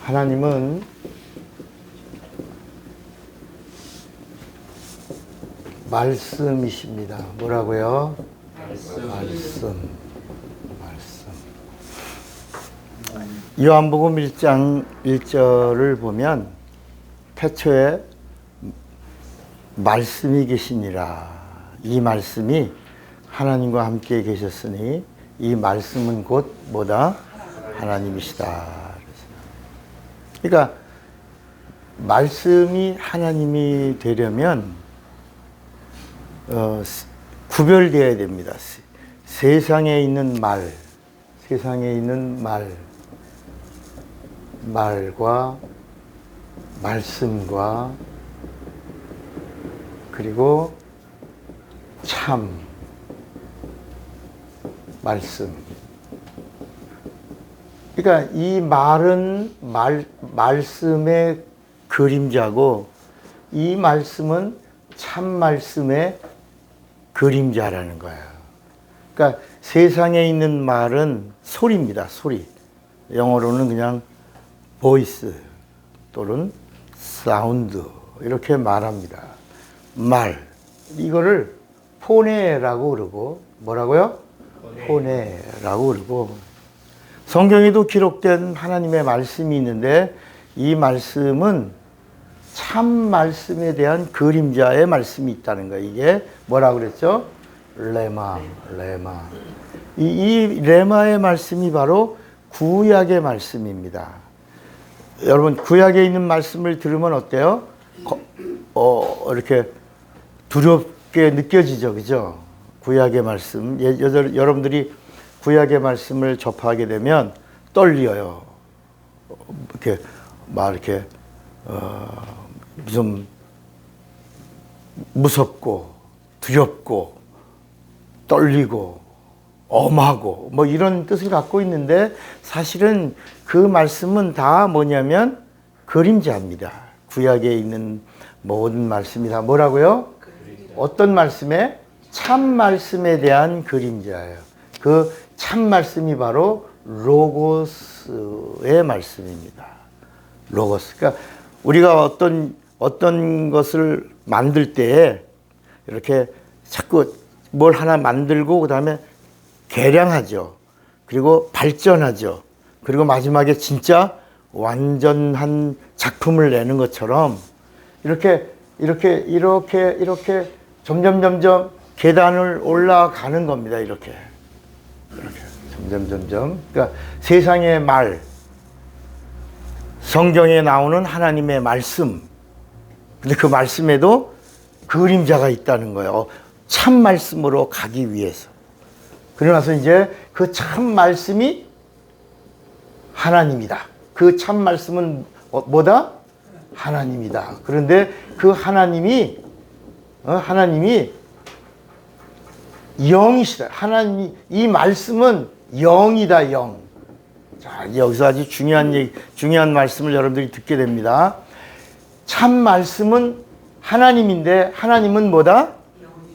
하나님은 말씀이십니다. 뭐라고요? 말씀. 요한복음 1장 1절을 보면 태초에 말씀이 계시니라. 이 말씀이 하나님과 함께 계셨으니 이 말씀은 곧 뭐다? 하나님이시다. 그러니까 말씀이 하나님이 되려면 구별되어야 됩니다. 세상에 있는 말과 말씀과 그리고 참 말씀. 그러니까 이 말은 말씀의 그림자고 이 말씀은 참 말씀의 그림자라는 거예요. 그러니까 세상에 있는 말은 소리입니다. 소리. 영어로는 그냥 voice 또는 sound 이렇게 말합니다. 말. 이거를 포네라고 그러고 뭐라고요? 포네라고 그러고 성경에도 기록된 하나님의 말씀이 있는데 이 말씀은 참 말씀에 대한 그림자의 말씀이 있다는 거예요. 이게 뭐라고 그랬죠? 레마. 이 레마의 말씀이 바로 구약의 말씀입니다. 여러분 구약에 있는 말씀을 들으면 어때요? 이렇게 두렵게 느껴지죠, 그죠? 구약의 말씀. 여러분들이 구약의 말씀을 접하게 되면 떨려요. 이렇게 좀 무섭고 두렵고 떨리고 엄하고 뭐 이런 뜻을 갖고 있는데 사실은 그 말씀은 다 뭐냐면 그림자입니다. 구약에 있는 모든 말씀이 다 뭐라고요? 어떤 말씀에? 참 말씀에 대한 그림자예요. 그 참 말씀이 바로 로고스의 말씀입니다. 로고스. 그러니까 우리가 어떤 것을 만들 때에 이렇게 자꾸 뭘 하나 만들고 그다음에 개량하죠. 그리고 발전하죠. 그리고 마지막에 진짜 완전한 작품을 내는 것처럼 이렇게 점점 계단을 올라가는 겁니다. 이렇게 점점. 그러니까 세상의 말, 성경에 나오는 하나님의 말씀. 근데 그 말씀에도 그림자가 있다는 거예요. 참 말씀으로 가기 위해서. 그러나서 이제 그 참 말씀이 하나님이다. 그 참 말씀은 뭐다? 하나님이다. 그런데 그 하나님이 영이시다. 하나님, 이 말씀은 영이다, 영. 자, 여기서 아주 중요한 말씀을 여러분들이 듣게 됩니다. 참 말씀은 하나님인데 하나님은 뭐다?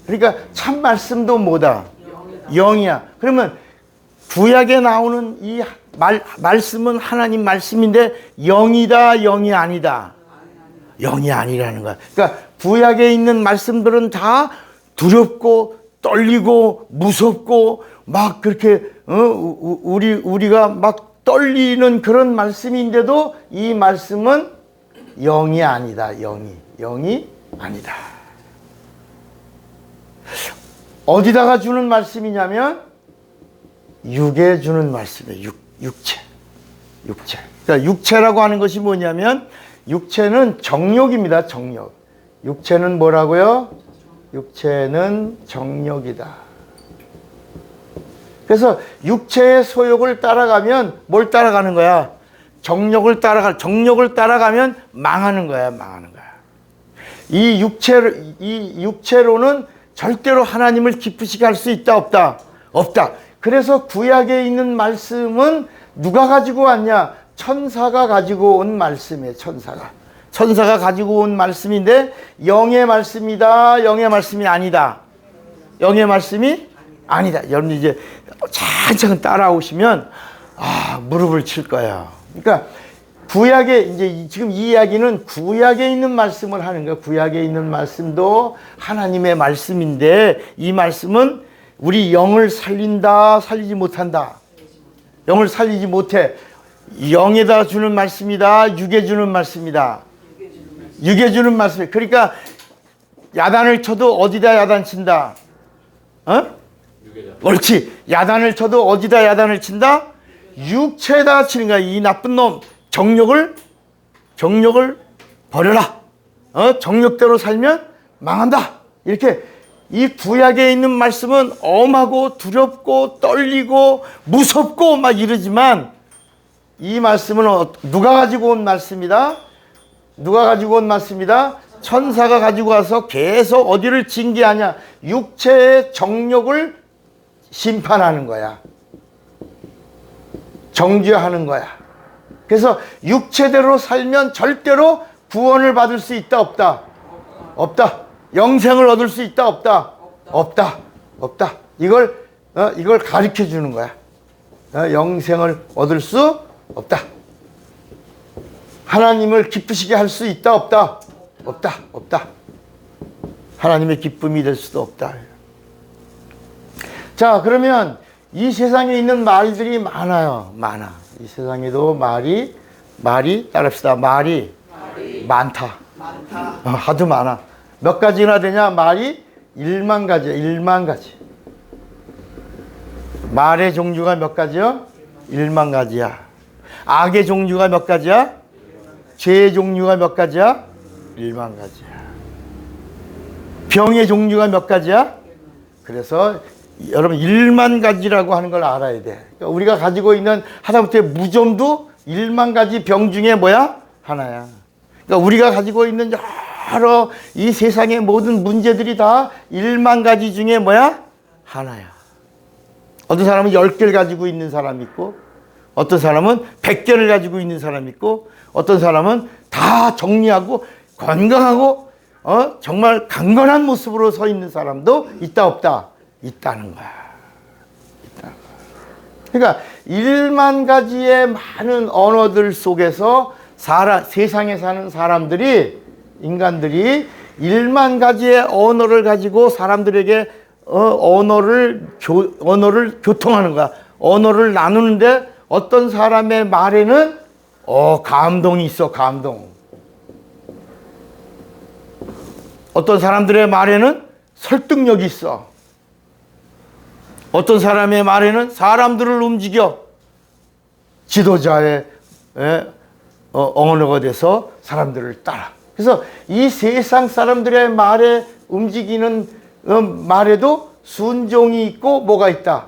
그러니까 참 말씀도 뭐다? 영이야. 그러면 구약에 나오는 이 말씀은 하나님 말씀인데 영이다, 영이 아니다? 영이 아니라는 거야. 그러니까 구약에 있는 말씀들은 다 두렵고 떨리고 무섭고 막 그렇게 우리가 막 떨리는 그런 말씀인데도 이 말씀은 영이 아니다. 영이 아니다. 어디다가 주는 말씀이냐면 육에 주는 말씀이에요. 육체. 그러니까 육체라고 하는 것이 뭐냐면 육체는 정욕입니다. 정욕. 육체는 뭐라고요? 육체는 정욕이다. 그래서 육체의 소욕을 따라가면 뭘 따라가는 거야? 정욕을 따라가면 망하는 거야. 이 육체로는 절대로 하나님을 기쁘시게 할 수 있다, 없다? 없다. 그래서 구약에 있는 말씀은 누가 가지고 왔냐? 천사가 가지고 온 말씀이에요. 천사가 가지고 온 말씀인데 영의 말씀이다, 영의 말씀이 아니다. 영의 말씀이 아니다. 여러분 이제 차근차근 따라오시면 무릎을 칠 거예요. 그러니까 구약에 이제 지금 이 이야기는 구약에 있는 말씀을 하는 거예요. 구약에 있는 말씀도 하나님의 말씀인데 이 말씀은 우리 영을 살린다, 살리지 못한다. 영을 살리지 못해. 영에다 주는 말씀이다, 육에 주는 말씀이다. 육에 주는 말씀. 그러니까 야단을 쳐도 어디다 야단 친다? 옳지. 야단을 쳐도 어디다 야단을 친다? 육체에다 치는 거야. 이 나쁜 놈. 정욕을 버려라. 정욕대로 살면 망한다. 이렇게 이 구약에 있는 말씀은 엄하고 두렵고 떨리고 무섭고 막 이러지만 이 말씀은 누가 가지고 온 말씀이다? 누가 가지고 온 말씀이다? 천사가 가지고 와서 계속 어디를 징계하냐? 육체의 정욕을 심판하는 거야. 정죄하는 거야. 그래서 육체대로 살면 절대로 구원을 받을 수 있다, 없다? 없다. 영생을 얻을 수 있다, 없다? 없다. 없다. 이걸 가르쳐 주는 거야. 영생을 얻을 수 없다. 하나님을 기쁘시게 할 수 있다, 없다? 없다. 없다. 하나님의 기쁨이 될 수도 없다. 자, 그러면 이 세상에 있는 말들이 많아요. 많아. 이 세상에도 말이 따릅시다. 말이 많다. 하도 많아. 몇 가지나 되냐? 말이 1만 가지야. 1만 가지. 말의 종류가 몇 가지요? 1만 가지야. 악의 종류가 몇 가지야? 죄의 종류가 몇 가지야? 1만 가지야. 병의 종류가 몇 가지야? 그래서 여러분 1만 가지라고 하는 걸 알아야 돼. 그러니까 우리가 가지고 있는 하다못해 무좀도 1만 가지 병 중에 뭐야? 하나야. 그러니까 우리가 가지고 있는 여러 이 세상의 모든 문제들이 다 1만 가지 중에 뭐야? 하나야. 어떤 사람은 10개를 가지고 있는 사람이 있고 어떤 사람은 100개를 가지고 있는 사람이 있고 어떤 사람은 다 정리하고 건강하고 정말 강건한 모습으로 서 있는 사람도 있다, 없다? 있다는 거야. 그러니까 1만 가지의 많은 언어들 속에서 세상에 사는 사람들이, 인간들이 1만 가지의 언어를 가지고 사람들에게 언어를 교통하는 거야. 언어를 나누는데 어떤 사람의 말에는 감동이 있어, 감동. 어떤 사람들의 말에는 설득력이 있어. 어떤 사람의 말에는 사람들을 움직여. 지도자의 언어가 돼서 사람들을 따라. 그래서 이 세상 사람들의 말에 움직이는 말에도 순종이 있고 뭐가 있다?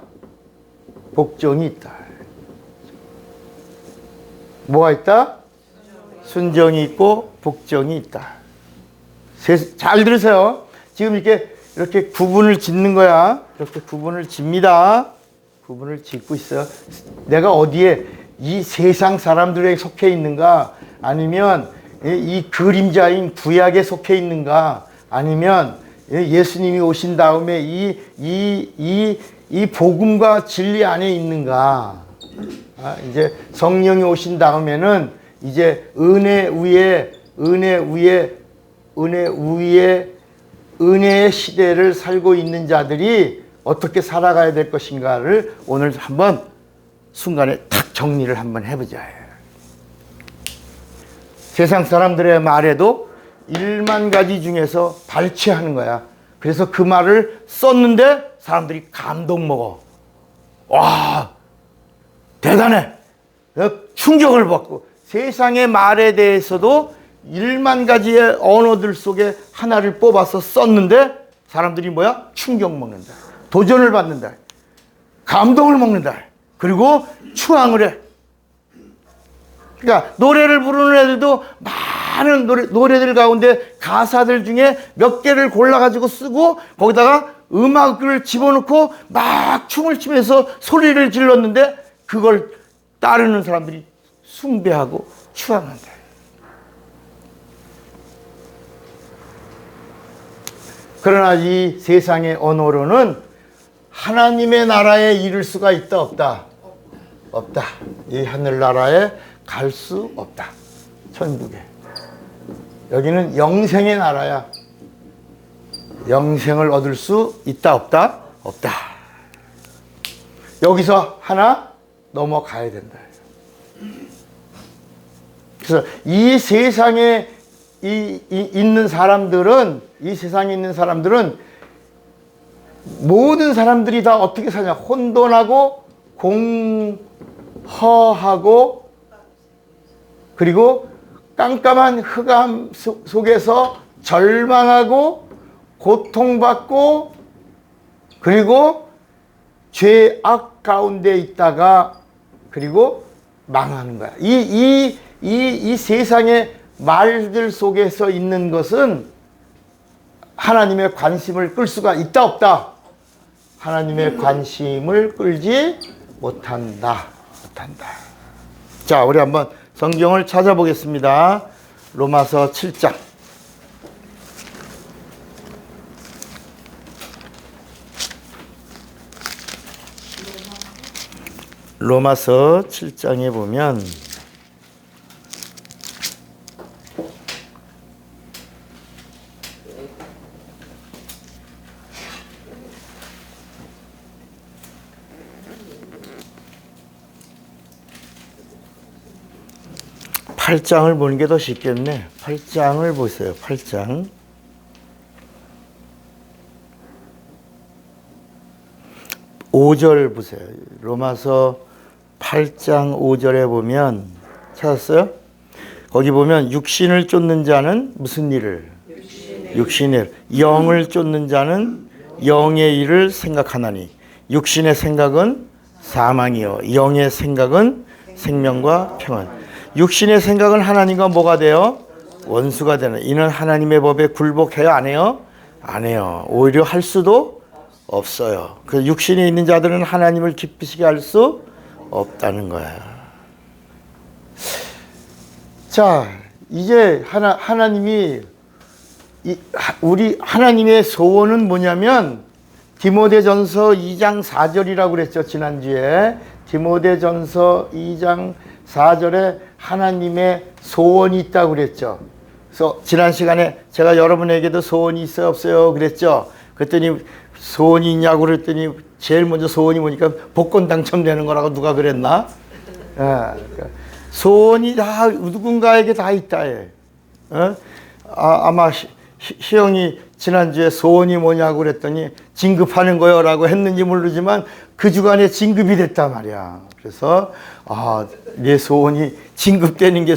복종이 있다. 뭐가 있다? 순종이 있고 복종이 있다. 잘 들으세요. 지금 이렇게 구분을 짓는 거야. 이렇게 구분을 짓니다. 구분을 짓고 있어요. 내가 어디에 이 세상 사람들에게 속해 있는가? 아니면 이 그림자인 구약에 속해 있는가? 아니면 예수님이 오신 다음에 이 복음과 진리 안에 있는가? 이제 성령이 오신 다음에는 이제 은혜 위에 은혜의 시대를 살고 있는 자들이 어떻게 살아가야 될 것인가를 오늘 한번 순간에 탁 정리를 한번 해보자. 세상 사람들의 말에도 1만 가지 중에서 발췌하는 거야. 그래서 그 말을 썼는데 사람들이 감동 먹어. 와, 대단해. 충격을 받고 세상의 말에 대해서도 1만 가지의 언어들 속에 하나를 뽑아서 썼는데 사람들이 뭐야? 충격 먹는다. 도전을 받는다. 감동을 먹는다. 그리고 추앙을 해. 그러니까 노래를 부르는 애들도 많은 노래들 가운데 가사들 중에 몇 개를 골라가지고 쓰고 거기다가 음악을 집어넣고 막 춤을 추면서 소리를 질렀는데 그걸 따르는 사람들이 숭배하고 추앙한다. 그러나 이 세상의 언어로는 하나님의 나라에 이를 수가 있다 없다? 없다. 이 하늘나라에 갈 수 없다. 천국에. 여기는 영생의 나라야. 영생을 얻을 수 있다 없다? 없다. 여기서 하나 넘어가야 된다. 그래서 이 세상에 있는 사람들은, 이 세상에 있는 사람들은 모든 사람들이 다 어떻게 사냐? 혼돈하고 공허하고 그리고 깜깜한 흑암 속에서 절망하고 고통받고 그리고 죄악 가운데 있다가 그리고 망하는 거야. 이 세상의 말들 속에서 있는 것은 하나님의 관심을 끌 수가 있다 없다? 하나님의 관심을 끌지 못한다. 자, 우리 한번 성경을 찾아보겠습니다. 로마서 7장. 로마서 7장에 보면 팔장을 보는 게 더 쉽겠네. 8장을 보세요. 8장. 5절 보세요. 로마서 8장 5절에 보면 찾았어요? 거기 보면 육신을 쫓는 자는 무슨 일을? 육신의 영을 쫓는 자는 영의 일을 생각하나니 육신의 생각은 사망이요 영의 생각은 생명과 평안. 육신의 생각은 하나님과 뭐가 돼요? 원수가 되는. 이는 하나님의 법에 굴복해요? 안 해요? 안 해요. 오히려 할 수도 없어요. 그 육신에 있는 자들은 하나님을 기쁘시게 할 수 없다는 거예요. 자, 이제 하나님이 우리 하나님의 소원은 뭐냐면 디모데전서 2장 4절이라고 그랬죠. 지난주에 디모데전서 2장 4절에 하나님의 소원이 있다고 그랬죠. 그래서 지난 시간에 제가 여러분에게도 소원이 있어요 없어요 그랬죠. 그랬더니 소원이 있냐고 그랬더니 제일 먼저 소원이 뭐니까 복권 당첨되는 거라고 누가 그랬나? 그러니까 소원이 다 누군가에게 다 있다. 아마 희영이 지난주에 소원이 뭐냐고 그랬더니 진급하는 거요 라고 했는지 모르지만 그 주간에 진급이 됐단 말이야. 그래서 내 소원이 진급되는 게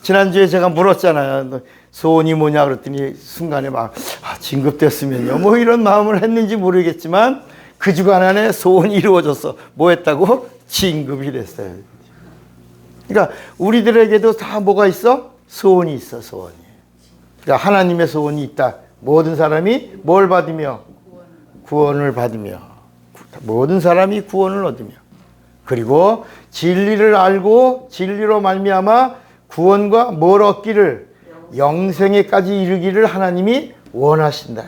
지난주에 제가 물었잖아요. 소원이 뭐냐 그랬더니 순간에 막 진급됐으면요 뭐 이런 마음을 했는지 모르겠지만 그 주간 안에 소원이 이루어졌어. 뭐 했다고? 진급이 됐어요. 그러니까 우리들에게도 다 뭐가 있어? 소원이 있어. 소원이. 그러니까 하나님의 소원이 있다. 모든 사람이 뭘 받으며? 구원을 받으며. 모든 사람이 구원을 얻으며. 그리고 진리를 알고 진리로 말미암아 구원과 뭘 얻기를? 영생에까지 이르기를 하나님이 원하신다.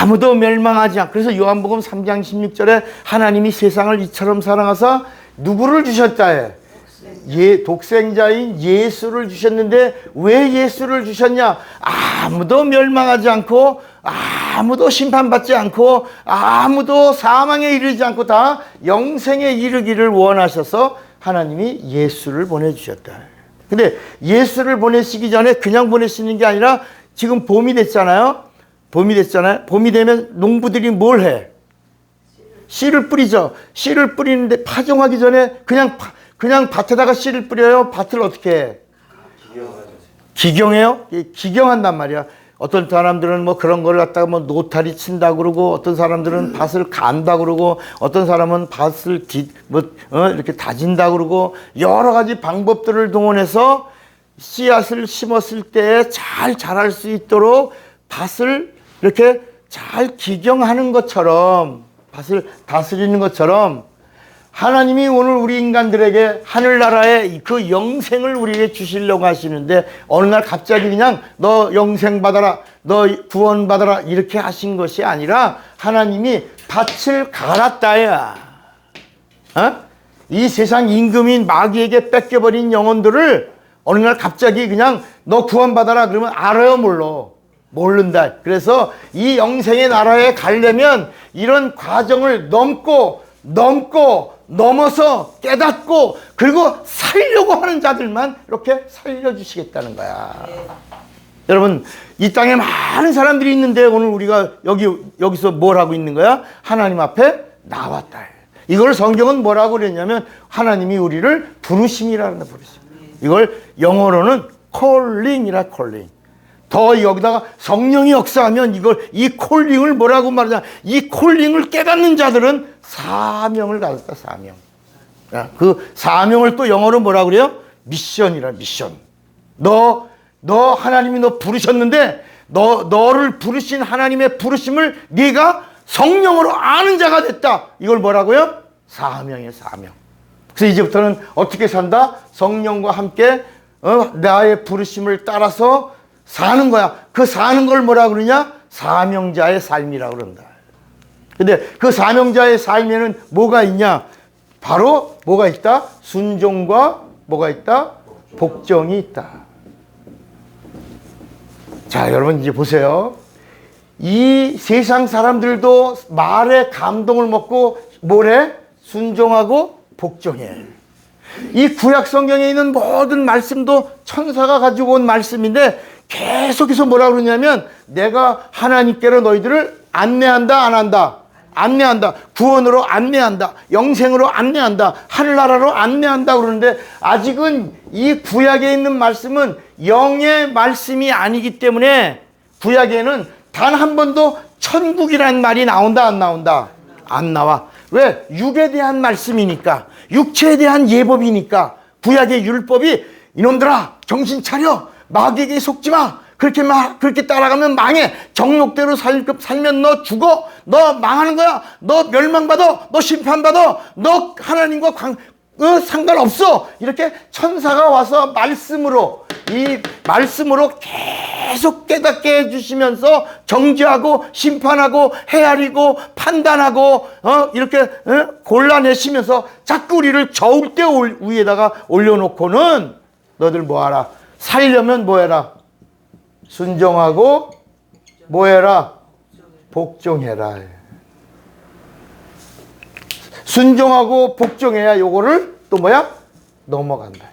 아무도 멸망하지 않고. 그래서 요한복음 3장 16절에 하나님이 세상을 이처럼 사랑하사 누구를 주셨다 해? 독생자인 예수를 주셨는데 왜 예수를 주셨냐? 아무도 멸망하지 않고 아무도 심판받지 않고 아무도 사망에 이르지 않고 다 영생에 이르기를 원하셔서 하나님이 예수를 보내주셨다. 근데 예수를 보내시기 전에 그냥 보내시는 게 아니라 지금 봄이 됐잖아요. 봄이 되면 농부들이 뭘 해? 씨를 뿌리죠. 씨를 뿌리는데 파종하기 전에 그냥 밭에다가 씨를 뿌려요? 밭을 어떻게 해? 기경해요? 기경한단 말이야. 어떤 사람들은 뭐 그런 걸 갖다가 뭐 노타리 친다 그러고, 어떤 사람들은 밭을 간다 그러고, 어떤 사람은 밭을 이렇게 다진다 그러고, 여러 가지 방법들을 동원해서 씨앗을 심었을 때 잘 자랄 수 있도록 밭을 이렇게 잘 기경하는 것처럼, 밭을 다스리는 것처럼 하나님이 오늘 우리 인간들에게 하늘나라의 그 영생을 우리에게 주시려고 하시는데, 어느 날 갑자기 그냥 너 영생 받아라, 너 구원 받아라 이렇게 하신 것이 아니라 하나님이 밭을 갈았다야. 이 세상 임금인 마귀에게 뺏겨버린 영혼들을 어느 날 갑자기 그냥 너 구원받아라 그러면 알아요, 몰라? 모른다. 그래서 이 영생의 나라에 가려면 이런 과정을 넘어서 깨닫고 그리고 살려고 하는 자들만 이렇게 살려주시겠다는 거야. 여러분, 이 땅에 많은 사람들이 있는데 오늘 우리가 여기서 뭘 하고 있는 거야? 하나님 앞에 나왔다. 이걸 성경은 뭐라고 그랬냐면 하나님이 우리를 부르심이라는 부르심. 이걸 영어로는 calling이라 calling. 더 여기다가 성령이 역사하면 이 콜링을 뭐라고 말하냐? 이 콜링을 깨닫는 자들은 사명을 가졌다, 사명. 그 사명을 또 영어로 뭐라고 그래요? 미션이라, 미션. 너 하나님이 너 부르셨는데 너를 부르신 하나님의 부르심을 네가 성령으로 아는 자가 됐다. 이걸 뭐라고요? 사명이에요, 사명. 그래서 이제부터는 어떻게 산다? 성령과 함께 나의 부르심을 따라서 사는 거야. 그 사는 걸 뭐라 그러냐? 사명자의 삶이라고 그런다. 근데 그 사명자의 삶에는 뭐가 있냐? 바로 뭐가 있다? 순종과 뭐가 있다? 복종이 있다. 자, 여러분 이제 보세요. 이 세상 사람들도 말에 감동을 먹고 뭐래? 순종하고 복종해. 이 구약 성경에 있는 모든 말씀도 천사가 가지고 온 말씀인데 계속해서 뭐라 그러냐면 내가 하나님께로 너희들을 안내한다, 안 한다? 안내한다. 구원으로 안내한다. 영생으로 안내한다. 하늘나라로 안내한다 그러는데 아직은 이 구약에 있는 말씀은 영의 말씀이 아니기 때문에 구약에는 단 한 번도 천국이라는 말이 나온다, 안 나온다? 안 나와. 왜? 육에 대한 말씀이니까. 육체에 대한 예법이니까. 구약의 율법이 이놈들아 정신 차려. 마귀에게 속지 마. 그렇게 따라가면 망해. 정욕대로 살면 너 죽어. 너 망하는 거야. 너 멸망받아. 너 심판받아. 너 하나님과 상관없어. 이렇게 천사가 와서 말씀으로 계속 깨닫게 해주시면서 정죄하고 심판하고 헤아리고 판단하고 이렇게 골라내시면서 자꾸 우리를 저울대 위에다가 올려놓고는 너들 뭐하라? 살려면 뭐해라? 순종하고 뭐해라? 복종해라. 순종하고 복종해야 요거를 또 뭐야? 넘어간다.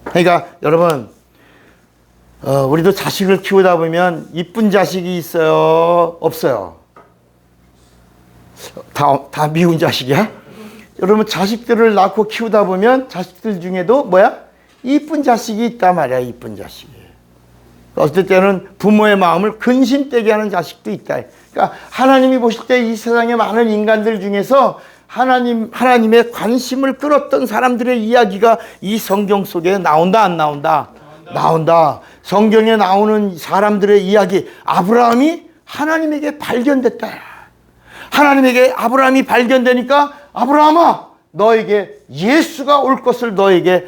그러니까 여러분 우리도 자식을 키우다 보면 이쁜 자식이 있어요? 없어요? 다 미운 자식이야? 여러분 자식들을 낳고 키우다 보면 자식들 중에도 뭐야? 이쁜 자식이 있단 말이야. 이쁜 자식이. 어떨 때는 부모의 마음을 근심되게 하는 자식도 있다. 그러니까 하나님이 보실 때 이 세상의 많은 인간들 중에서 하나님의 관심을 끌었던 사람들의 이야기가 이 성경 속에 나온다, 안 나온다? 나온다. 성경에 나오는 사람들의 이야기. 아브라함이 하나님에게 발견됐다. 하나님에게 아브라함이 발견되니까 아브라함아 너에게 예수가 올 것을 너에게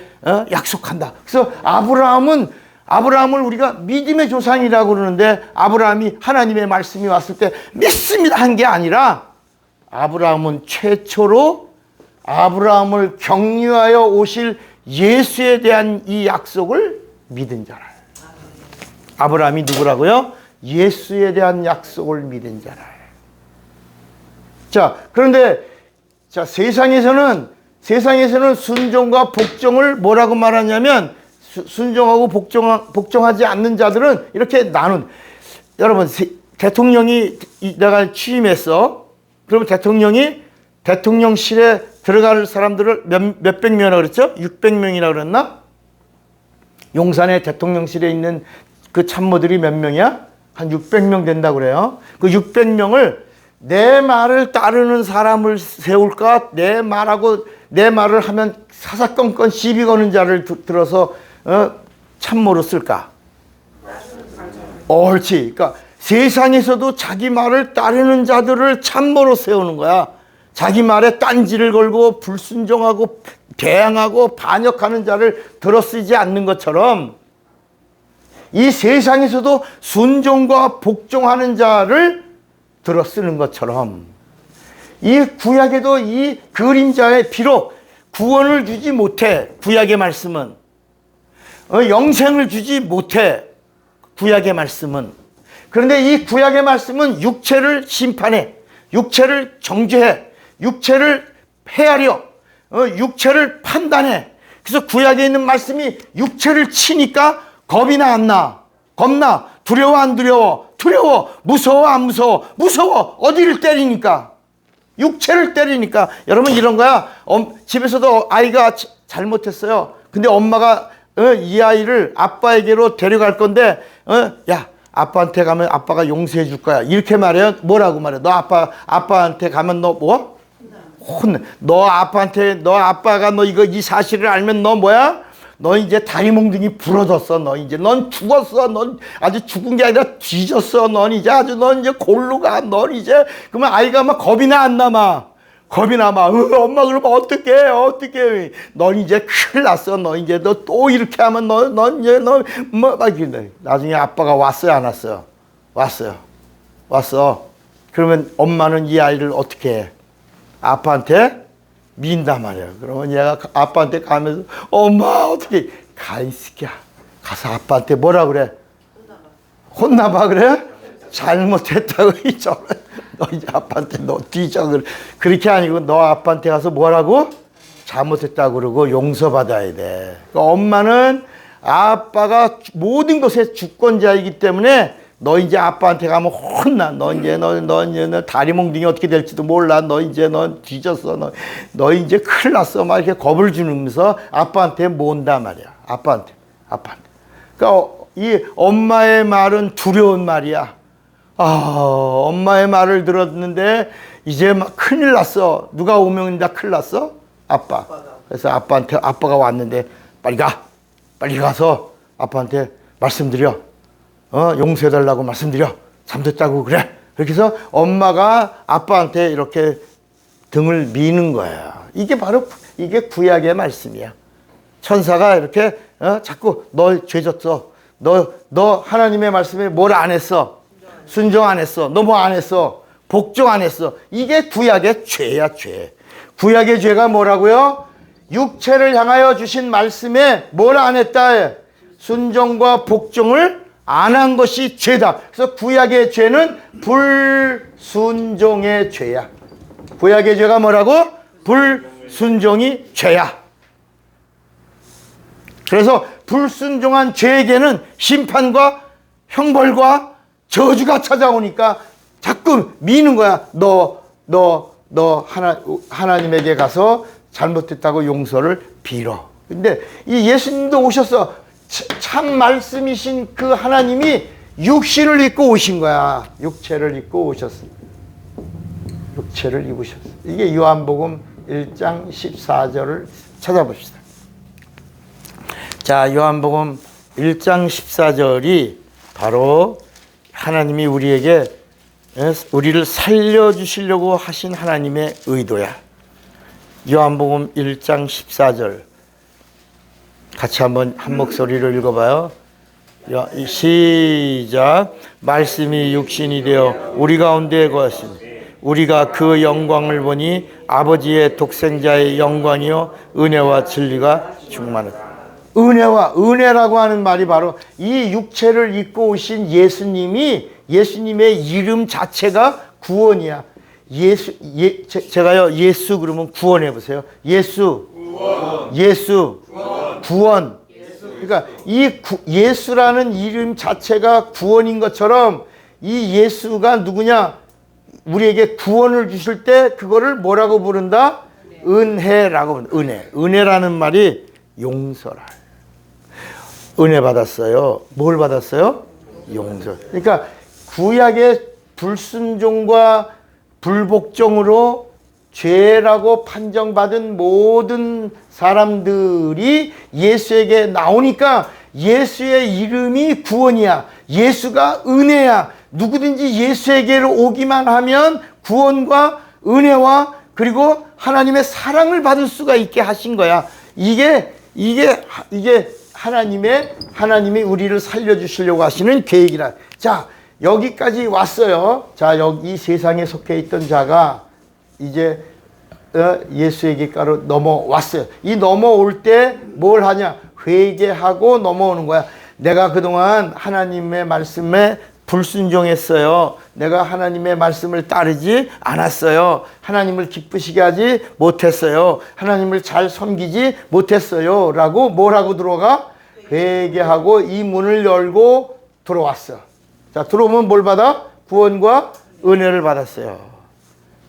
약속한다. 그래서 아브라함을 우리가 믿음의 조상이라고 그러는데 아브라함이 하나님의 말씀이 왔을 때 믿습니다 한 게 아니라 아브라함은 최초로 아브라함을 격려하여 오실 예수에 대한 이 약속을 믿은 자라. 아브라함이 누구라고요? 예수에 대한 약속을 믿은 자라. 자, 그런데 자, 세상에서는 순종과 복종을 뭐라고 말하냐면 순종하고 복종하지 않는 자들은 이렇게 나눈. 여러분 대통령이 내가 취임했어. 그러면 대통령이 대통령실에 들어갈 사람들을 몇백 명이라고 그랬죠? 600명이라고 그랬나? 용산에 대통령실에 있는 그 참모들이 몇 명이야? 한 600명 된다고 그래요. 그 600명을 내 말을 따르는 사람을 세울까? 내 말을 하면 사사건건 시비 거는 자를 들어서 참모로 쓸까? 옳지. 그러니까 세상에서도 자기 말을 따르는 자들을 참모로 세우는 거야. 자기 말에 딴지를 걸고 불순종하고 대항하고 반역하는 자를 들어쓰지 않는 것처럼 이 세상에서도 순종과 복종하는 자를 들어 쓰는 것처럼 이 구약에도 이 그림자에 비록 구원을 주지 못해, 구약의 말씀은 영생을 주지 못해, 구약의 말씀은. 그런데 이 구약의 말씀은 육체를 심판해, 육체를 정죄해, 육체를 헤아려, 육체를 판단해. 그래서 구약에 있는 말씀이 육체를 치니까 겁이나 안 나, 겁나, 두려워 안 두려워, 두려워, 무서워 안 무서워, 무서워, 어디를 때리니까, 육체를 때리니까. 여러분 이런 거야. 집에서도 아이가 잘못했어요. 근데 엄마가 이 아이를 아빠에게로 데려갈 건데 야, 아빠한테 가면 아빠가 용서해 줄 거야, 이렇게 말해요. 뭐라고 말해? 너 아빠한테 가면 너 뭐? 혼내. 너 아빠가 너 이 사실을 알면 너 뭐야? 너 이제 다리 몽둥이 부러졌어. 너 이제 넌 죽었어. 넌 아주 죽은 게 아니라 뒤졌어. 넌 이제 골로 가. 넌 이제. 그러면 아이가 막 겁이 안 남아. 엄마 그러면 어떡해. 넌 이제 큰일 났어. 너 이제 너 또 이렇게 하면 넌 이제 막 이런데. 나중에 아빠가 왔어요, 안 왔어요? 왔어. 그러면 엄마는 이 아이를 어떻게 해? 아빠한테 민단 말이야. 그러면 얘가 아빠한테 가면서 엄마 어떻게 가, 이 새끼야. 가서 아빠한테 뭐라 그래? 혼나봐 그래? 잘못했다고. 너 이제 아빠한테 너 뒤져. 그렇게 아니고 너 아빠한테 가서 뭐라고? 잘못했다고 그러고 용서받아야 돼. 그러니까 엄마는 아빠가 모든 것의 주권자이기 때문에 너 이제 아빠한테 가면 혼나. 너 이제 너 다리 몽둥이 어떻게 될지도 몰라. 너 이제 너 뒤졌어. 너 이제 큰일 났어. 막 이렇게 겁을 주면서 아빠한테 모은단 말이야. 아빠한테. 그러니까 이 엄마의 말은 두려운 말이야. 엄마의 말을 들었는데 이제 막 큰일 났어. 누가 오면 다 큰일 났어? 아빠. 그래서 아빠가 왔는데 빨리 가서 아빠한테 말씀드려. 용서해달라고 말씀드려. 잘못했다고 그래. 그렇게 해서 엄마가 아빠한테 이렇게 등을 미는 거야. 이게 바로 이게 구약의 말씀이야. 천사가 이렇게 자꾸 너 죄졌어. 너 하나님의 말씀에 뭘 안 했어? 순종 안 했어. 너 뭐 안 했어? 복종 안 했어. 이게 구약의 죄야, 죄. 구약의 죄가 뭐라고요? 육체를 향하여 주신 말씀에 뭘 안 했다? 순종과 복종을 안 한 것이 죄다. 그래서 구약의 죄는 불순종의 죄야. 구약의 죄가 뭐라고? 불순종이 죄야. 그래서 불순종한 죄에게는 심판과 형벌과 저주가 찾아오니까 자꾸 미는 거야. 하나님에게 가서 잘못했다고 용서를 빌어. 근데 이 예수님도 오셨어. 참 말씀이신 그 하나님이 육신을 입고 오신 거야. 육체를 입고 오셨습니다. 육체를 입으셨어. 이게 요한복음 1장 14절을 찾아봅시다. 자, 요한복음 1장 14절이 바로 하나님이 우리를 살려주시려고 하신 하나님의 의도야. 요한복음 1장 14절 같이 한번 한 목소리로 읽어봐요. 시작. 말씀이 육신이 되어 우리 가운데 거하시니 우리가 그 영광을 보니 아버지의 독생자의 영광이요 은혜와 진리가 충만하다. 은혜라고 하는 말이 바로 이 육체를 입고 오신 예수님의 이름 자체가 구원이야. 제가요 예수 그러면 구원해 보세요. 예수 구원. 그러니까 예수라는 이름 자체가 구원인 것처럼 이 예수가 누구냐? 우리에게 구원을 주실 때 그거를 뭐라고 부른다? 은혜라고 부른다. 은혜라는 말이 용서라. 은혜 받았어요. 뭘 받았어요? 용서. 그러니까 구약의 불순종과 불복종으로 죄라고 판정받은 모든 사람들이 예수에게 나오니까 예수의 이름이 구원이야. 예수가 은혜야. 누구든지 예수에게로 오기만 하면 구원과 은혜와 그리고 하나님의 사랑을 받을 수가 있게 하신 거야. 이게 하나님이 우리를 살려주시려고 하시는 계획이라. 자, 여기까지 왔어요. 자, 여기 이 세상에 속해 있던 자가 이제 예수에게까지 넘어왔어요. 이 넘어올 때 뭘 하냐? 회개하고 넘어오는 거야. 내가 그동안 하나님의 말씀에 불순종했어요. 내가 하나님의 말씀을 따르지 않았어요. 하나님을 기쁘시게 하지 못했어요. 하나님을 잘 섬기지 못했어요. 라고 뭘 하고 들어가? 회개하고 이 문을 열고 들어왔어. 자, 들어오면 뭘 받아? 구원과 은혜를 받았어요.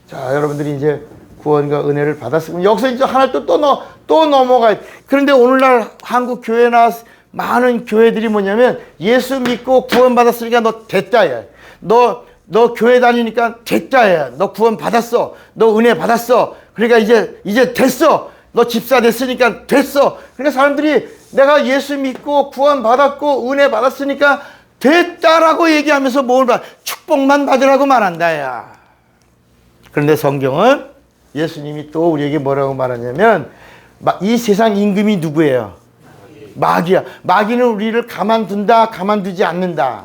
자, 여러분들이 이제 구원과 은혜를 받았으면 여기서 이제 하나 또 넘어가요. 그런데 오늘날 한국 교회나 많은 교회들이 뭐냐면 예수 믿고 구원 받았으니까 너 됐다 야. 너 교회 다니니까 됐다 야. 너 구원 받았어. 너 은혜 받았어. 그러니까 이제 됐어. 너 집사 됐으니까 됐어. 그러니까 사람들이 내가 예수 믿고 구원 받았고 은혜 받았으니까 됐다라고 얘기하면서 뭘 받? 축복만 받으라고 말한다 야. 그런데 성경은 예수님이 또 우리에게 뭐라고 말하냐면 이 세상 임금이 누구예요? 마귀야. 마귀는 우리를 가만둔다, 가만두지 않는다.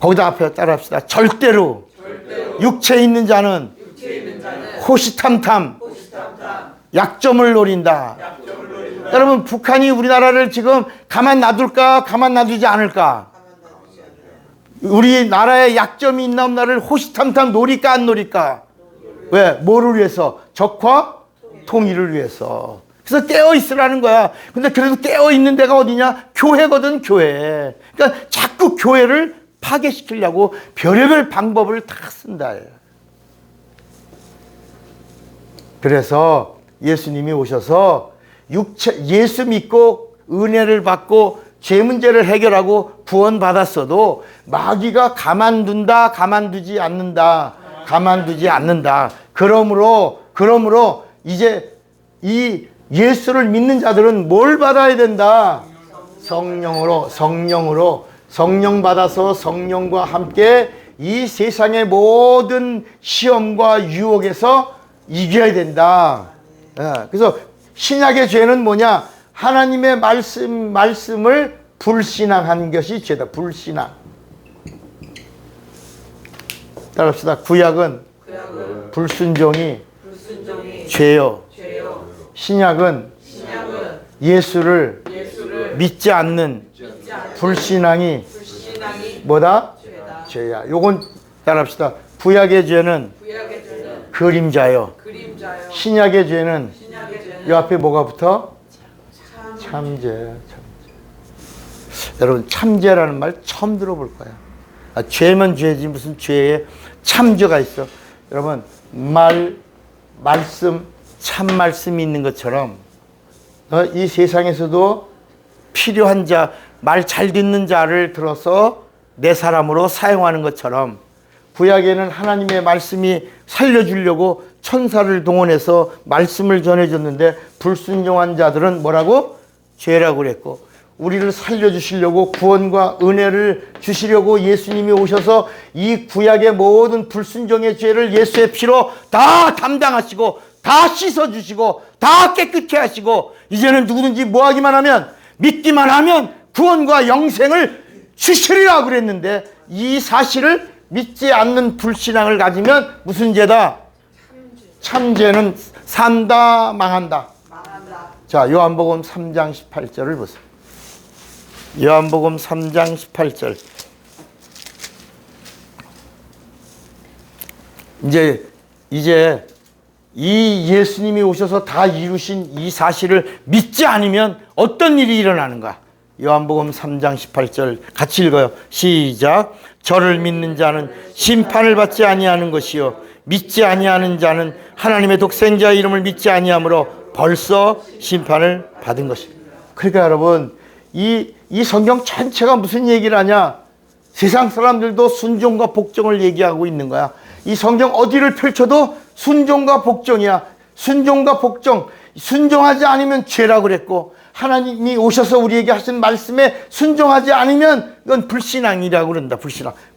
거기다 앞에 따라합시다. 절대로 육체에 있는 자는 호시탐탐 약점을 노린다. 여러분, 북한이 우리나라를 지금 가만 놔둘까, 가만 놔두지 않을까? 우리나라에 약점이 있나 없나를 호시탐탐 노릴까, 안 노릴까? 왜? 뭐를 위해서? 적과 통일을 위해서. 그래서 깨어있으라는 거야. 근데 그래도 깨어있는 데가 어디냐? 교회거든, 교회. 그러니까 자꾸 교회를 파괴시키려고 별의별 방법을 다 쓴다. 그래서 예수님이 오셔서 예수 믿고 은혜를 받고 죄 문제를 해결하고 구원받았어도 마귀가 가만둔다, 가만두지 않는다. 가만두지 않는다. 그러므로 이제 이 예수를 믿는 자들은 뭘 받아야 된다? 성령으로 성령 받아서 성령과 함께 이 세상의 모든 시험과 유혹에서 이겨야 된다. 그래서 신약의 죄는 뭐냐? 하나님의 말씀을 불신앙한 것이 죄다. 불신앙. 따라합시다. 구약은 불순종이 죄요. 신약은 예수를 믿지 않는 불신앙이 뭐다? 죄야. 요건 따라합시다. 구약의 죄는 그림자요. 신약의 죄는 이 앞에 뭐가 붙어? 참죄. 여러분, 참죄라는 말 처음 들어볼 거야. 죄면 죄지 무슨 죄에 참죄가 있어. 여러분, 말씀, 참 말씀이 있는 것처럼 이 세상에서도 필요한 자, 말 잘 듣는 자를 들어서 내 사람으로 사용하는 것처럼 구약에는 하나님의 말씀이 살려주려고 천사를 동원해서 말씀을 전해줬는데 불순종한 자들은 뭐라고? 죄라고 그랬고, 우리를 살려주시려고 구원과 은혜를 주시려고 예수님이 오셔서 이 구약의 모든 불순종의 죄를 예수의 피로 다 담당하시고 다 씻어주시고 다 깨끗게 하시고 이제는 누구든지 뭐하기만 하면, 믿기만 하면 구원과 영생을 주시리라 그랬는데 이 사실을 믿지 않는 불신앙을 가지면 무슨 죄다? 참죄는 산다, 망한다. 자, 요한복음 3장 18절을 보세요. 요한복음 3장 18절. 이제 이 예수님이 오셔서 다 이루신 이 사실을 믿지 않으면 어떤 일이 일어나는가? 요한복음 3장 18절 같이 읽어요. 시작. 저를 믿는 자는 심판을 받지 아니하는 것이요 믿지 아니하는 자는 하나님의 독생자의 이름을 믿지 아니하므로 벌써 심판을 받은 것입니다. 그러니까 여러분, 이 성경 전체가 무슨 얘기를 하냐? 세상 사람들도 순종과 복종을 얘기하고 있는 거야. 이 성경 어디를 펼쳐도 순종과 복종이야. 순종과 복종. 순종하지 않으면 죄라고 그랬고, 하나님이 오셔서 우리에게 하신 말씀에 순종하지 않으면 이건 불신앙이라고 그런다.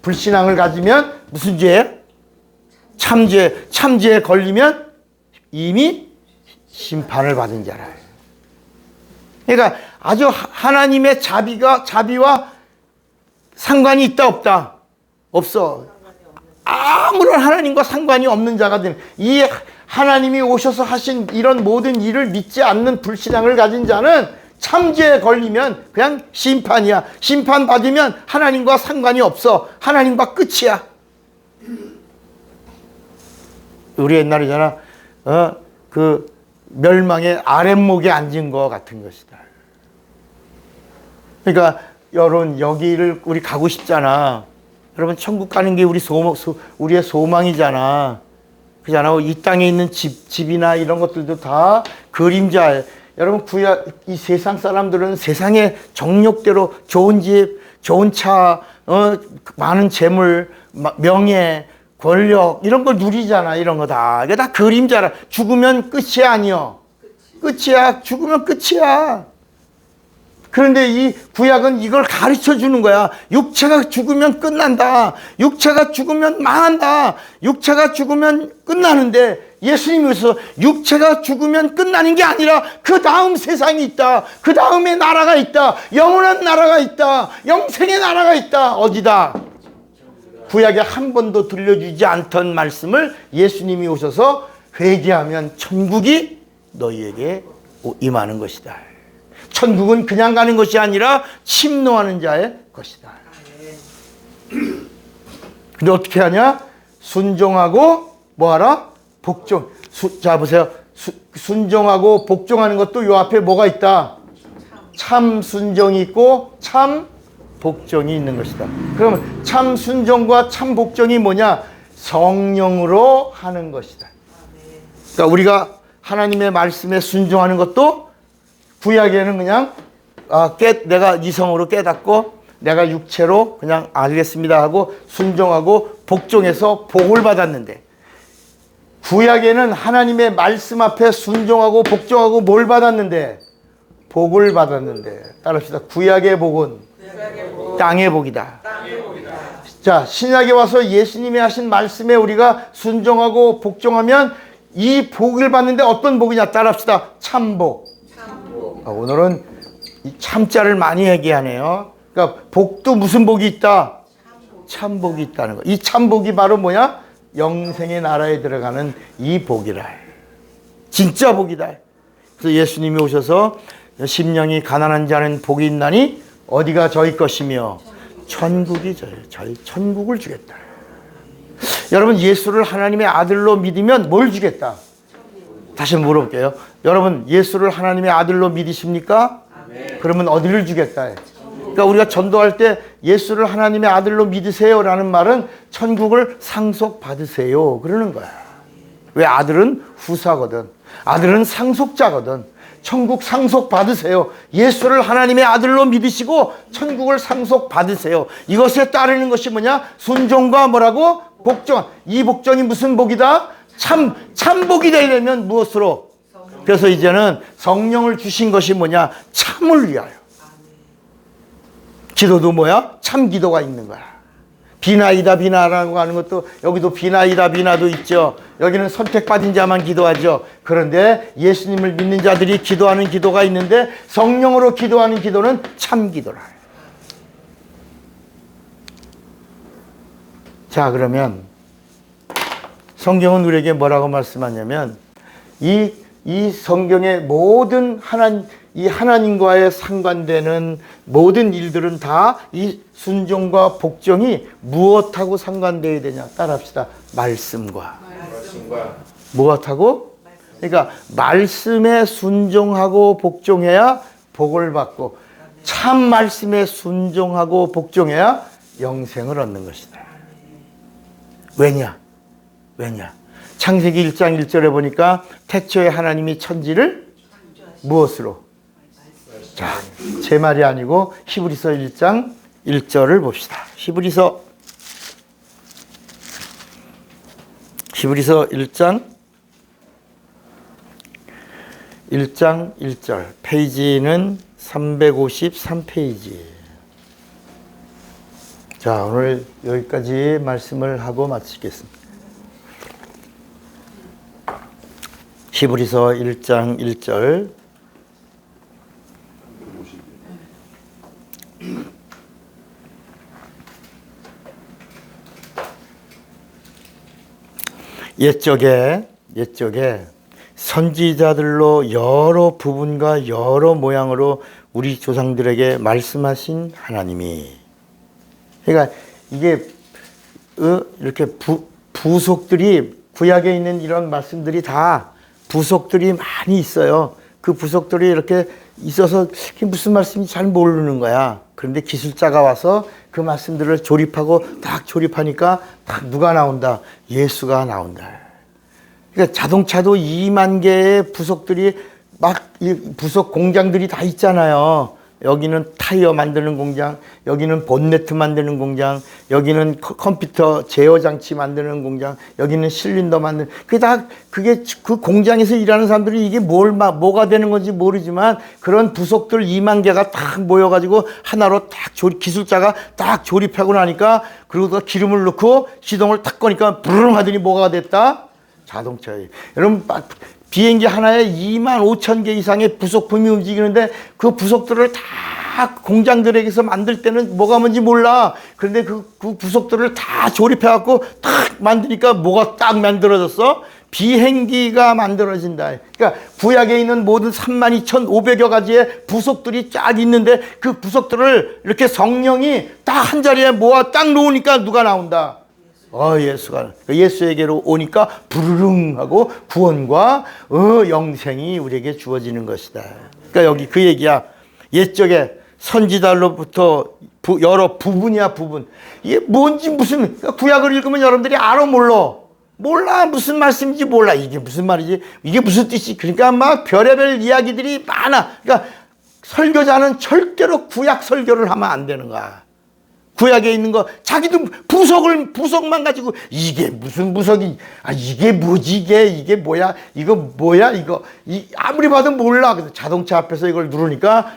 불신앙을 가지면 무슨 죄예요? 참죄에 걸리면 이미 심판을 받은 자라. 그러니까 아주 하나님의 자비와 상관이 있다 없다? 없어. 아무런 하나님과 상관이 없는 자가 되는, 이 하나님이 오셔서 하신 이런 모든 일을 믿지 않는 불신앙을 가진 자는 참죄에 걸리면 그냥 심판이야. 심판받으면 하나님과 상관이 없어. 하나님과 끝이야. 우리 옛날이잖아. 그 멸망의 아랫목에 앉은 거 같은 것이다. 그러니까 여러분, 여기를 우리 가고 싶잖아. 여러분, 천국 가는 게 우리의 소망이잖아. 그잖아. 이 땅에 있는 집이나 이런 것들도 다 그림자예요. 여러분, 이 세상 사람들은 세상의 정욕대로 좋은 집, 좋은 차, 많은 재물, 명예, 권력 이런 걸 누리잖아. 이런 거 다. 이게 다 그림자라. 죽으면 끝이 아니여. 끝이야. 죽으면 끝이야. 그런데 이 구약은 이걸 가르쳐 주는 거야. 육체가 죽으면 끝난다. 육체가 죽으면 망한다. 육체가 죽으면 끝나는데, 예수님이 그래서 육체가 죽으면 끝나는 게 아니라 그 다음 세상이 있다. 그 다음에 나라가 있다. 영원한 나라가 있다. 영생의 나라가 있다. 어디다? 구약에 한 번도 들려주지 않던 말씀을 예수님이 오셔서 회개하면 천국이 너희에게 임하는 것이다. 천국은 그냥 가는 것이 아니라 침노하는 자의 것이다. 근데 어떻게 하냐? 순종하고 뭐하라? 복종. 자 보세요. 순종하고 복종하는 것도 요 앞에 뭐가 있다? 참 순종이 있고 참 복종이 있는 것이다. 그러면 참 순종과 참 복종이 뭐냐? 성령으로 하는 것이다. 그러니까 우리가 하나님의 말씀에 순종하는 것도 구약에는 그냥 내가 이성으로 깨닫고 내가 육체로 그냥 알겠습니다 하고 순종하고 복종해서 복을 받았는데, 구약에는 하나님의 말씀 앞에 순종하고 복종하고 뭘 받았는데? 복을 받았는데. 따라합시다. 구약의 복은 땅의 복이다. 자, 신약에 와서 예수님이 하신 말씀에 우리가 순종하고 복종하면 이 복을 받는데 어떤 복이냐? 따라합시다. 참복. 오늘은 이 참자를 많이 얘기하네요. 그러니까 복도 무슨 복이 있다? 참복이 있다는 거. 이 참복이 바로 뭐야? 영생의 나라에 들어가는 이 복이라. 진짜 복이다. 그래서 예수님이 오셔서 심령이 가난한 자는 복이 있나니 어디가 저희 것이며 천국이 저희 천국을 주겠다. 여러분, 예수를 하나님의 아들로 믿으면 뭘 주겠다? 다시 물어볼게요. 여러분, 예수를 하나님의 아들로 믿으십니까? 그러면 어디를 주겠다? 그러니까 우리가 전도할 때 예수를 하나님의 아들로 믿으세요라는 말은 천국을 상속받으세요 그러는 거야. 왜? 아들은 후사거든. 아들은 상속자거든. 천국 상속받으세요. 예수를 하나님의 아들로 믿으시고 천국을 상속받으세요. 이것에 따르는 것이 뭐냐? 순종과 뭐라고? 복종. 이 복종이 무슨 복이다? 참복이 되려면 무엇으로? 그래서 이제는 성령을 주신 것이 뭐냐? 참을 위하여. 기도도 뭐야? 참 기도가 있는 거야. 비나이다 비나라고 하는 것도, 여기도 비나이다 비나도 있죠. 여기는 선택받은 자만 기도하죠. 그런데 예수님을 믿는 자들이 기도하는 기도가 있는데, 성령으로 기도하는 기도는 참 기도라. 자, 그러면 성경은 우리에게 뭐라고 말씀하냐면, 이 성경의 모든 하나님과의 상관되는 모든 일들은 다 이 순종과 복종이 무엇하고 상관되어야 되냐? 따라합시다. 말씀과. 무엇하고? 그러니까 말씀에 순종하고 복종해야 복을 받고, 참 말씀에 순종하고 복종해야 영생을 얻는 것이다. 왜냐? 창세기 1장 1절에 보니까 태초에 하나님이 천지를 무엇으로? 자, 제 말이 아니고 히브리서 1장 1절을 봅시다. 히브리서 1장 1절. 페이지는 353페이지. 자, 오늘 여기까지 말씀을 하고 마치겠습니다. 히브리서 1장 1절. 옛적에 선지자들로 여러 부분과 여러 모양으로 우리 조상들에게 말씀하신 하나님이, 그러니까 이게 이렇게 부속들이, 구약에 있는 이런 말씀들이 다 부속들이 많이 있어요. 그 부속들이 이렇게 있어서 그게 무슨 말씀인지 잘 모르는 거야. 그런데 기술자가 와서 그 말씀들을 조립하고 딱 조립하니까 딱 누가 나온다? 예수가 나온다. 그러니까 자동차도 2만 개의 부속들이 막 부속 공장들이 다 있잖아요. 여기는 타이어 만드는 공장, 여기는 본네트 만드는 공장, 여기는 컴퓨터 제어 장치 만드는 공장, 여기는 실린더 만드는, 그게 그 공장에서 일하는 사람들이 이게 뭐가 되는 건지 모르지만 그런 부속들 2만 개가 딱 모여가지고 하나로 딱 기술자가 딱 조립하고 나니까, 그리고 기름을 넣고 시동을 탁 거니까 부르릉 하더니 뭐가 됐다? 자동차에. 여러분, 비행기 하나에 2만 5천 개 이상의 부속품이 움직이는데 그 부속들을 다 공장들에게서 만들 때는 뭐가 뭔지 몰라. 그런데 그 부속들을 다 조립해갖고 딱 만드니까 뭐가 딱 만들어졌어? 비행기가 만들어진다. 그러니까 구약에 있는 모든 32,500여 가지의 부속들이 쫙 있는데 그 부속들을 이렇게 성령이 딱 한 자리에 모아 딱 놓으니까 누가 나온다? 예수가, 예수에게로 오니까 부르릉 하고 구원과 영생이 우리에게 주어지는 것이다. 그러니까 여기 그 얘기야. 옛적에 선지자로부터 여러 부분이야, 부분. 이게 뭔지 무슨, 구약을 읽으면 여러분들이 알아, 몰라. 무슨 말씀인지 몰라. 이게 무슨 말이지? 이게 무슨 뜻이? 그러니까 막 별의별 이야기들이 많아. 그러니까 설교자는 절대로 구약 설교를 하면 안 되는 거야. 구약에 있는 거 자기도 부속만 가지고 이게 무슨 부속이, 이게 뭐지, 이게 뭐야, 이거 뭐야, 아무리 봐도 몰라. 그래서 자동차 앞에서 이걸 누르니까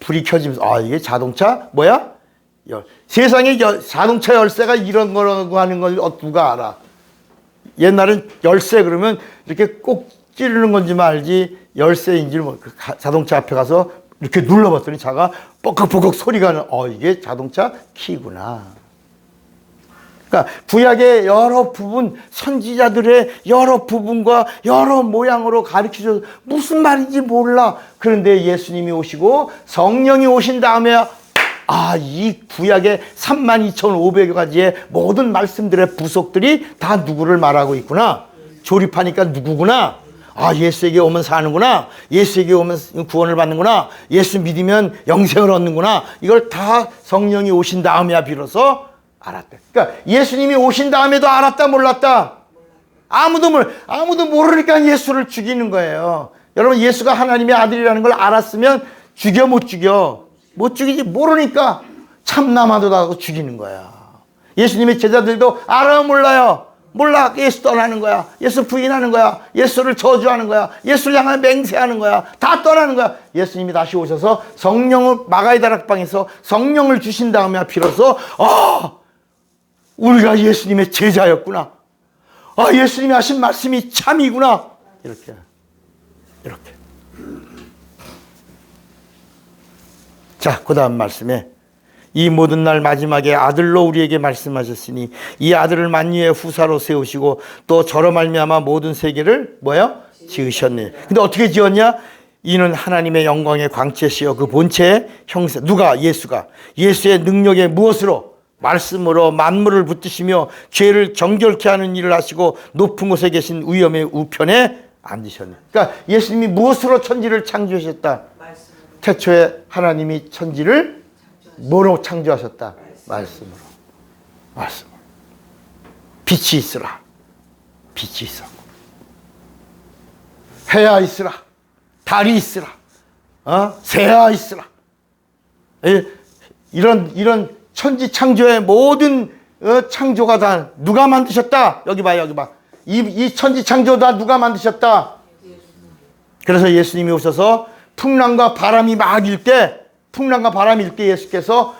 불이 켜지면서 이게 자동차 뭐야? 세상에 자동차 열쇠가 이런 거라고 하는 걸 누가 알아? 옛날엔 열쇠 그러면 이렇게 꼭 찌르는 건지만 알지 열쇠인지를 자동차 앞에 가서 이렇게 눌러봤더니 차가 뻑뻑뻑 소리가 나. 이게 자동차 키구나. 그러니까 구약의 여러 부분, 선지자들의 여러 부분과 여러 모양으로 가르쳐줘서 무슨 말인지 몰라. 그런데 예수님이 오시고 성령이 오신 다음에 이 구약의 32,500여 가지의 모든 말씀들의 부속들이 다 누구를 말하고 있구나. 조립하니까 누구구나. 예수에게 오면 사는구나. 예수에게 오면 구원을 받는구나. 예수 믿으면 영생을 얻는구나. 이걸 다 성령이 오신 다음에야 비로소 알았다. 그러니까 예수님이 오신 다음에도 알았다, 몰랐다? 아무도 모르니까 예수를 죽이는 거예요. 여러분, 예수가 하나님의 아들이라는 걸 알았으면 죽여, 못 죽여? 못 죽이지. 모르니까 참나마도 하고 죽이는 거야. 예수님의 제자들도 알아요, 몰라요? 몰라. 예수 떠나는 거야. 예수 부인하는 거야. 예수를 저주하는 거야. 예수를 향하여 맹세하는 거야. 다 떠나는 거야. 예수님이 다시 오셔서 성령을 마가의 다락방에서 성령을 주신 다음에 비로소 우리가 예수님의 제자였구나. 예수님이 하신 말씀이 참이구나. 이렇게. 자, 그 다음 말씀에 이 모든 날 마지막에 아들로 우리에게 말씀하셨으니 이 아들을 만유의 후사로 세우시고 또 저로 말미암아 모든 세계를 지으셨네. 근데 어떻게 지었냐? 이는 하나님의 영광의 광채시여 그 본체의 형세. 누가? 예수가. 예수의 능력의 무엇으로? 말씀으로 만물을 붙드시며 죄를 정결케 하는 일을 하시고 높은 곳에 계신 위엄의 우편에 앉으셨네. 그러니까 예수님이 무엇으로 천지를 창조하셨다? 태초에 하나님이 천지를 뭐로 창조하셨다? 말씀으로. 빛이 있으라. 빛이 있었고. 해야 있으라. 달이 있으라. 새야 있으라. 이런 천지 창조의 모든 창조가 다 누가 만드셨다? 여기 봐. 이 천지 창조 다 누가 만드셨다? 그래서 예수님이 오셔서 풍랑과 바람이 막 일 때 예수께서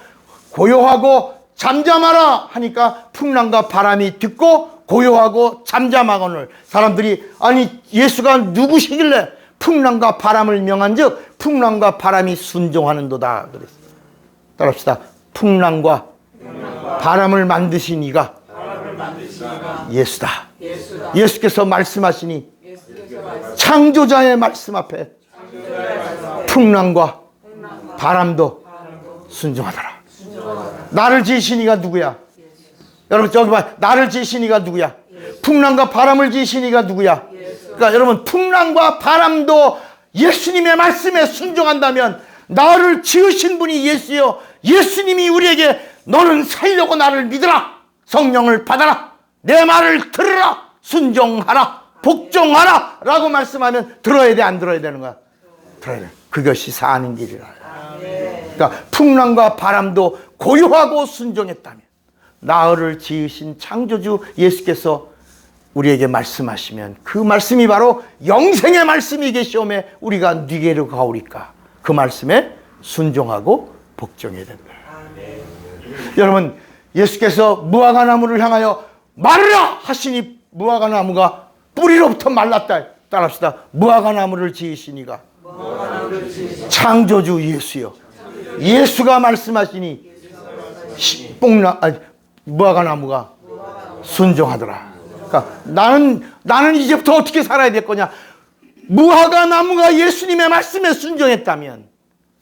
고요하고 잠잠하라 하니까 풍랑과 바람이 듣고 고요하고 잠잠하거늘 사람들이 예수가 누구시길래 풍랑과 바람을 명한즉 풍랑과 바람이 순종하는도다 그랬어요. 따라합시다. 풍랑과 바람을 만드신 이가 예수다. 예수께서 말씀하시니 창조자의 말씀 앞에 풍랑과 바람도 순종하더라. 나를 지으신 이가 누구야? 여러분 저기 봐. 나를 지으신 이가 누구야? 풍랑과 바람을 지으신 이가 누구야? 그러니까 여러분 풍랑과 바람도 예수님의 말씀에 순종한다면 나를 지으신 분이 예수요. 예수님이 우리에게 너는 살려고 나를 믿으라. 성령을 받아라. 내 말을 들으라. 순종하라. 복종하라. 라고 말씀하면 들어야 돼, 안 들어야 되는 거야? 들어야 돼. 그것이 사는 길이라. 그러니까 풍랑과 바람도 고요하고 순종했다면 나를 지으신 창조주 예수께서 우리에게 말씀하시면 그 말씀이 바로 영생의 말씀이 계시오매 우리가 뉘게로 가오리까. 그 말씀에 순종하고 복종해야 된다. 여러분 예수께서 무화과나무를 향하여 마르라 하시니 무화과나무가 뿌리로부터 말랐다. 따라합시다. 무화과나무를 지으시니가 창조주 예수요. 예수가 말씀하시니 무화과나무가 순종하더라. 그러니까 나는 이제부터 어떻게 살아야 될 거냐? 무화과나무가 예수님의 말씀에 순종했다면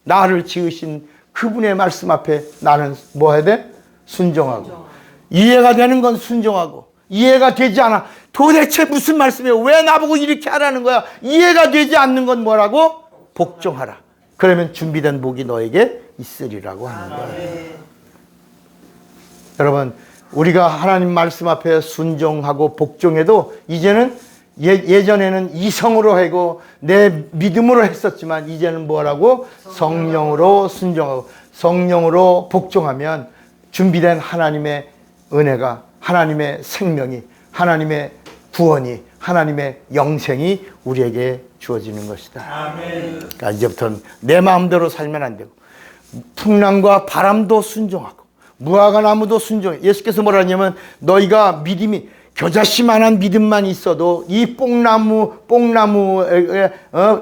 나를 지으신 그분의 말씀 앞에 나는 뭐 해야 돼? 순종하고. 이해가 되는 건 순종하고, 이해가 되지 않아. 도대체 무슨 말씀이에요? 왜 나보고 이렇게 하라는 거야? 이해가 되지 않는 건 뭐라고? 복종하라. 그러면 준비된 복이 너에게 있으리라고 하는 거예요. 여러분 우리가 하나님 말씀 앞에 순종하고 복종해도 이제는 예전에는 이성으로 하고 내 믿음으로 했었지만 이제는 뭐라고? 성령으로 순종하고 성령으로 복종하면 준비된 하나님의 은혜가, 하나님의 생명이, 하나님의 구원이, 하나님의 영생이 우리에게 주어지는 것이다. 아멘. 그러니까 이제부터는 내 마음대로 살면 안 되고 풍랑과 바람도 순종하고 무화과나무도 순종해. 예수께서 뭐라 하냐면 너희가 믿음이 겨자씨만한 믿음만 있어도 이 뽕나무의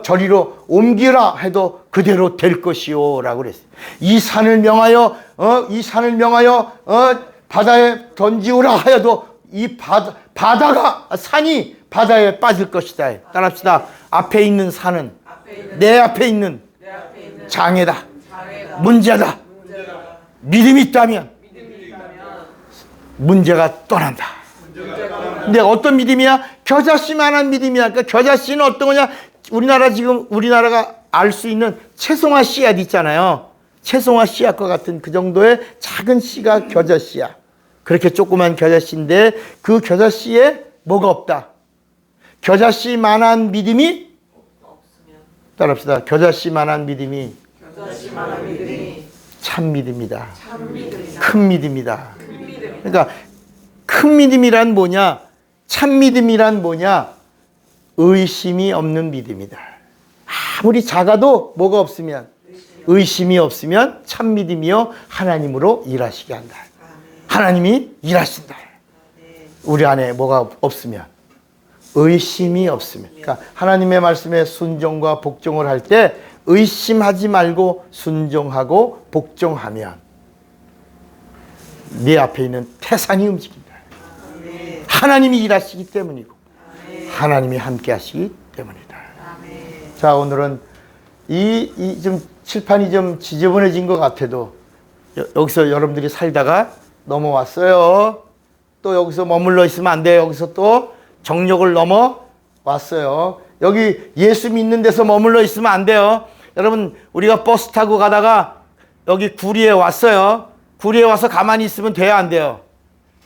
저리로 옮기라 해도 그대로 될 것이요 라고 그랬어요. 이 산을 명하여 바다에 던지우라 하여도 이 바다가 산이 바다에 빠질 것이다. 따라합시다. 앞에 있는 산은 내 앞에 있는 장애다. 문제다. 믿음이 있다면 문제가 떠난다. 근데 어떤 믿음이야? 겨자씨만한 믿음이야. 그러니까 겨자씨는 어떤 거냐? 우리나라가 알 수 있는 채송화 씨앗 있잖아요. 채송화 씨앗과 같은 그 정도의 작은 씨가 겨자씨야. 그렇게 조그만 겨자씨인데 그 겨자씨에 뭐가 없다? 겨자씨만한 믿음이 따라합시다. 겨자씨만한 믿음이 참 믿음이다. 큰 믿음이다. 그러니까 큰 믿음이란 뭐냐? 참 믿음이란 뭐냐? 의심이 없는 믿음이다. 아무리 작아도 뭐가 없으면, 의심이 없으면 참 믿음이요 하나님으로 일하시게 한다. 하나님이 일하신다. 우리 안에 뭐가 없으면, 의심이 없으면, 그러니까 하나님의 말씀에 순종과 복종을 할 때 의심하지 말고 순종하고 복종하면 네 앞에 있는 태산이 움직인다. 하나님이 일하시기 때문이고 하나님이 함께 하시기 때문이다. 자, 오늘은 이 좀 칠판이 좀 지저분해진 것 같아도 여기서 여러분들이 살다가 넘어왔어요. 또 여기서 머물러 있으면 안 돼요. 여기서 또 정력을 넘어왔어요. 여기 예수 믿는 데서 머물러 있으면 안 돼요. 여러분 우리가 버스 타고 가다가 여기 구리에 왔어요. 구리에 와서 가만히 있으면 돼요, 안 돼요?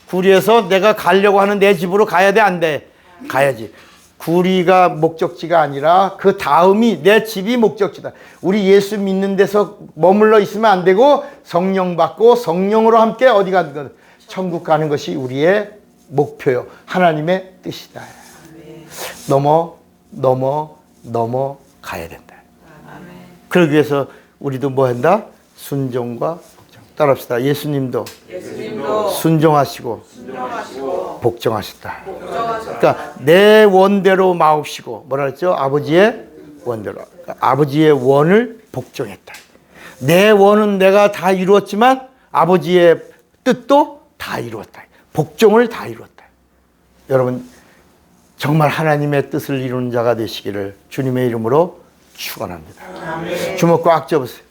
구리에서 내가 가려고 하는 내 집으로 가야 돼, 안 돼? 가야지. 구리가 목적지가 아니라 그 다음이 내 집이 목적지다. 우리 예수 믿는 데서 머물러 있으면 안 되고 성령 받고 성령으로 함께 어디 가는 것, 천국 가는 것이 우리의 목표요. 하나님의 뜻이다. 넘어가야 된다. 그러기 위해서 우리도 뭐 한다? 순종과 복종. 따라합시다. 예수님도 순종하시고 복종하셨다. 그러니까 내 원대로 마옵시고 뭐라 그랬죠? 아버지의 원대로. 그러니까 아버지의 원을 복종했다. 내 원은 내가 다 이루었지만 아버지의 뜻도 다 이루었다. 복종을 다 이루었다. 여러분 정말 하나님의 뜻을 이루는 자가 되시기를 주님의 이름으로 축원합니다. 주먹 꽉 잡으세요.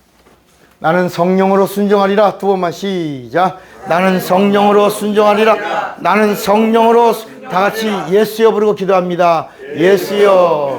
나는 성령으로 순종하리라. 두 번만 시작. 나는 성령으로 순종하리라. 나는 성령으로 다 같이 예수여 부르고 기도합니다. 예수여.